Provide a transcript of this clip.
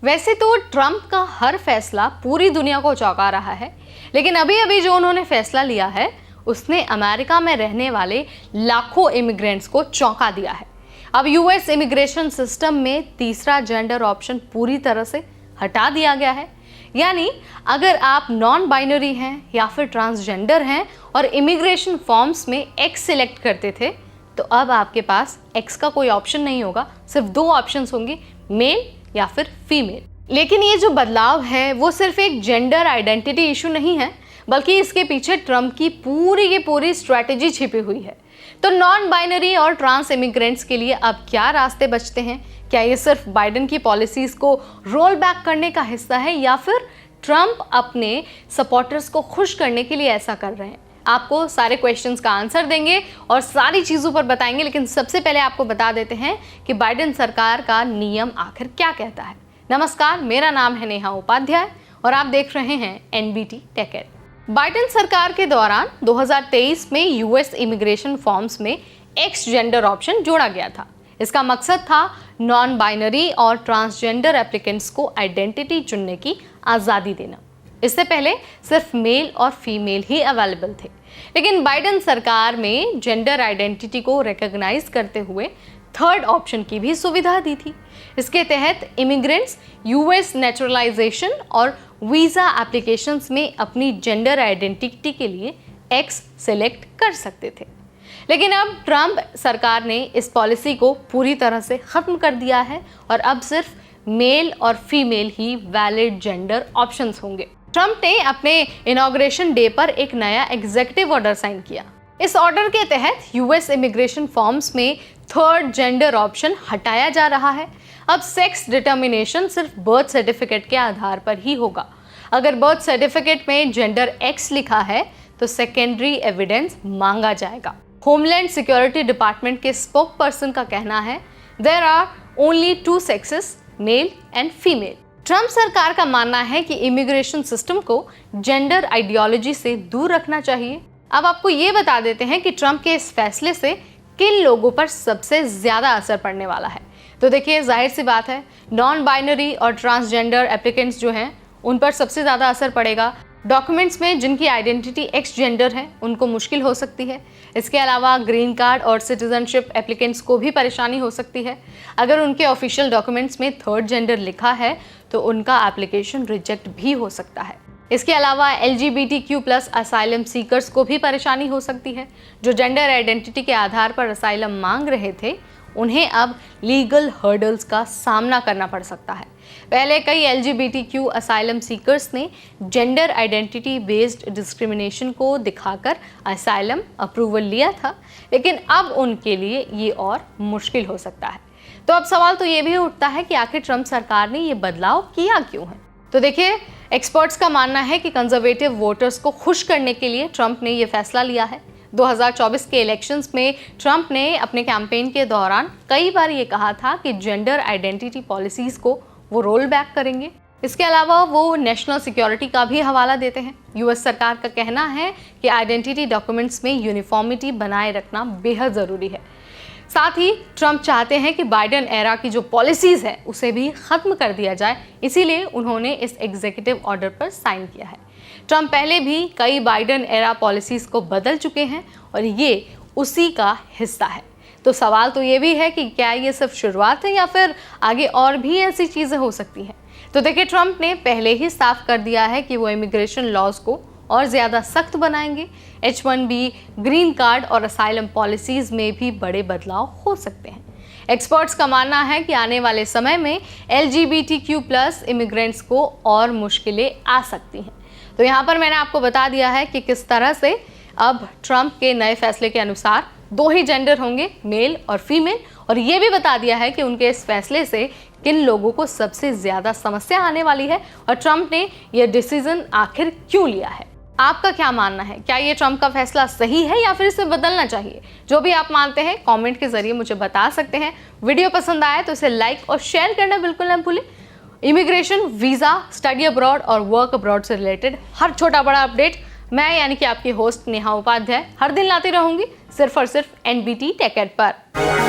वैसे तो ट्रंप का हर फैसला पूरी दुनिया को चौंका रहा है, लेकिन अभी अभी जो उन्होंने फैसला लिया है उसने अमेरिका में रहने वाले लाखों इमिग्रेंट्स को चौंका दिया है। अब यूएस इमिग्रेशन सिस्टम में तीसरा जेंडर ऑप्शन पूरी तरह से हटा दिया गया है। यानी अगर आप नॉन बाइनरी हैं या फिर ट्रांसजेंडर हैं और इमिग्रेशन फॉर्म्स में एक्स सिलेक्ट करते थे, तो अब आपके पास एक्स का कोई ऑप्शन नहीं होगा, सिर्फ दो ऑप्शंस होंगे, मेल या फिर फीमेल। लेकिन ये जो बदलाव है वो सिर्फ एक जेंडर आइडेंटिटी इशू नहीं है, बल्कि इसके पीछे ट्रंप की पूरी स्ट्रैटेजी छिपी हुई है। तो नॉन बाइनरी और ट्रांस इमिग्रेंट्स के लिए अब क्या रास्ते बचते हैं? क्या ये सिर्फ बाइडेन की पॉलिसीज को रोल बैक करने का हिस्सा है या फिर ट्रंप अपने सपोर्टर्स को खुश करने के लिए ऐसा कर रहे हैं? आपको सारे क्वेश्चंस का आंसर देंगे और सारी चीज़ों पर बताएंगे, लेकिन सबसे पहले आपको बता देते हैं कि बाइडेन सरकार का नियम आखिर क्या कहता है। नमस्कार, मेरा नाम है नेहा उपाध्याय और आप देख रहे हैं एनबीटी टेक एड। बाइडेन सरकार के दौरान 2023 में यूएस इमिग्रेशन फॉर्म्स में एक्स जेंडर ऑप्शन जोड़ा गया था। इसका मकसद था नॉन बाइनरी और ट्रांसजेंडर एप्लीकेंट्स को आइडेंटिटी चुनने की आज़ादी देना। इससे पहले सिर्फ मेल और फीमेल ही अवेलेबल थे, लेकिन बाइडेन सरकार में जेंडर आइडेंटिटी को रिकॉग्नाइज करते हुए थर्ड ऑप्शन की भी सुविधा दी थी। इसके तहत इमिग्रेंट्स यूएस नेचुरलाइजेशन और वीज़ा एप्लीकेशंस में अपनी जेंडर आइडेंटिटी के लिए एक्स सेलेक्ट कर सकते थे। लेकिन अब ट्रंप सरकार ने इस पॉलिसी को पूरी तरह से ख़त्म कर दिया है और अब सिर्फ मेल और फीमेल ही वैलिड जेंडर ऑप्शंस होंगे। ट्रंप ने अपने इनॉग्रेशन डे पर एक नया एग्जीक्यूटिव ऑर्डर साइन किया। इस ऑर्डर के तहत यूएस इमिग्रेशन फॉर्म्स में थर्ड जेंडर ऑप्शन हटाया जा रहा है। अब सेक्स डिटर्मिनेशन सिर्फ बर्थ सर्टिफिकेट के आधार पर ही होगा। अगर बर्थ सर्टिफिकेट में जेंडर एक्स लिखा है तो सेकेंडरी एविडेंस मांगा जाएगा। होमलैंड सिक्योरिटी डिपार्टमेंट के स्पोक पर्सन का कहना है, there are only two sexes, male and female. Trump सरकार का मानना है कि इमिग्रेशन सिस्टम को जेंडर आइडियोलॉजी से दूर रखना चाहिए। अब आपको ये बता देते हैं कि ट्रंप के इस फैसले से किन लोगों पर सबसे ज़्यादा असर पड़ने वाला है। तो देखिए, जाहिर सी बात है, नॉन बाइनरी और ट्रांसजेंडर एप्लीकेंट्स जो हैं उन पर सबसे ज़्यादा असर पड़ेगा। डॉक्यूमेंट्स में जिनकी आइडेंटिटी एक्स जेंडर है उनको मुश्किल हो सकती है। इसके अलावा ग्रीन कार्ड और सिटीजनशिप एप्लीकेंट्स को भी परेशानी हो सकती है। अगर उनके ऑफिशियल डॉक्यूमेंट्स में थर्ड जेंडर लिखा है तो उनका एप्लीकेशन रिजेक्ट भी हो सकता है। इसके अलावा LGBTQ+ असाइलम सीकर्स को भी परेशानी हो सकती है। जो जेंडर आइडेंटिटी के आधार पर असाइलम मांग रहे थे, उन्हें अब लीगल हर्डल्स का सामना करना पड़ सकता है। पहले कई LGBTQ असाइलम सीकर्स ने जेंडर आइडेंटिटी बेस्ड डिस्क्रिमिनेशन को दिखाकर असाइलम अप्रूवल लिया था, लेकिन अब उनके लिए ये और मुश्किल हो सकता है। तो अब सवाल तो ये भी उठता है कि आखिर ट्रंप सरकार ने ये बदलाव किया क्यों है? तो देखिए, एक्सपर्ट्स का मानना है कि कंजर्वेटिव वोटर्स को खुश करने के लिए ट्रंप ने ये फैसला लिया है। 2024 के इलेक्शंस में ट्रंप ने अपने कैंपेन के दौरान कई बार ये कहा था कि जेंडर आइडेंटिटी पॉलिसीज़ को वो रोल बैक करेंगे। इसके अलावा वो नेशनल सिक्योरिटी का भी हवाला देते हैं। यूएस सरकार का कहना है कि आइडेंटिटी डॉक्यूमेंट्स में यूनिफॉर्मिटी बनाए रखना बेहद ज़रूरी है। साथ ही ट्रंप चाहते हैं कि बाइडेन एरा की जो पॉलिसीज़ है उसे भी ख़त्म कर दिया जाए, इसीलिए उन्होंने इस एग्जीक्यूटिव ऑर्डर पर साइन किया है। ट्रंप पहले भी कई बाइडेन एरा पॉलिसीज़ को बदल चुके हैं और ये उसी का हिस्सा है। तो सवाल तो ये भी है कि क्या ये सिर्फ शुरुआत है या फिर आगे और भी ऐसी चीज़ें हो सकती हैं। तो देखिए, ट्रंप ने पहले ही साफ कर दिया है कि वो इमिग्रेशन लॉज को और ज़्यादा सख्त बनाएंगे। H1B, ग्रीन कार्ड और असाइलम पॉलिसीज़ में भी बड़े बदलाव हो सकते हैं। एक्सपर्ट्स का मानना है कि आने वाले समय में LGBTQ+ इमिग्रेंट्स को और मुश्किलें आ सकती हैं। तो यहाँ पर मैंने आपको बता दिया है कि किस तरह से अब ट्रंप के नए फैसले के अनुसार दो ही जेंडर होंगे, मेल और फीमेल, और ये भी बता दिया है कि उनके इस फैसले से किन लोगों को सबसे ज़्यादा समस्या आने वाली है और ट्रंप ने यह डिसीजन आखिर क्यों लिया है। आपका क्या मानना है? क्या ये ट्रंप का फैसला सही है या फिर इसे बदलना चाहिए? जो भी आप मानते हैं कमेंट के जरिए मुझे बता सकते हैं। वीडियो पसंद आए तो इसे लाइक और शेयर करना बिल्कुल ना भूलें। इमिग्रेशन, वीज़ा, स्टडी अब्रॉड और वर्क अब्रॉड से रिलेटेड हर छोटा बड़ा अपडेट मैं यानी कि आपकी होस्ट नेहा उपाध्याय हर दिन लाती रहूंगी, सिर्फ और सिर्फ एनबीटी टेक एड पर।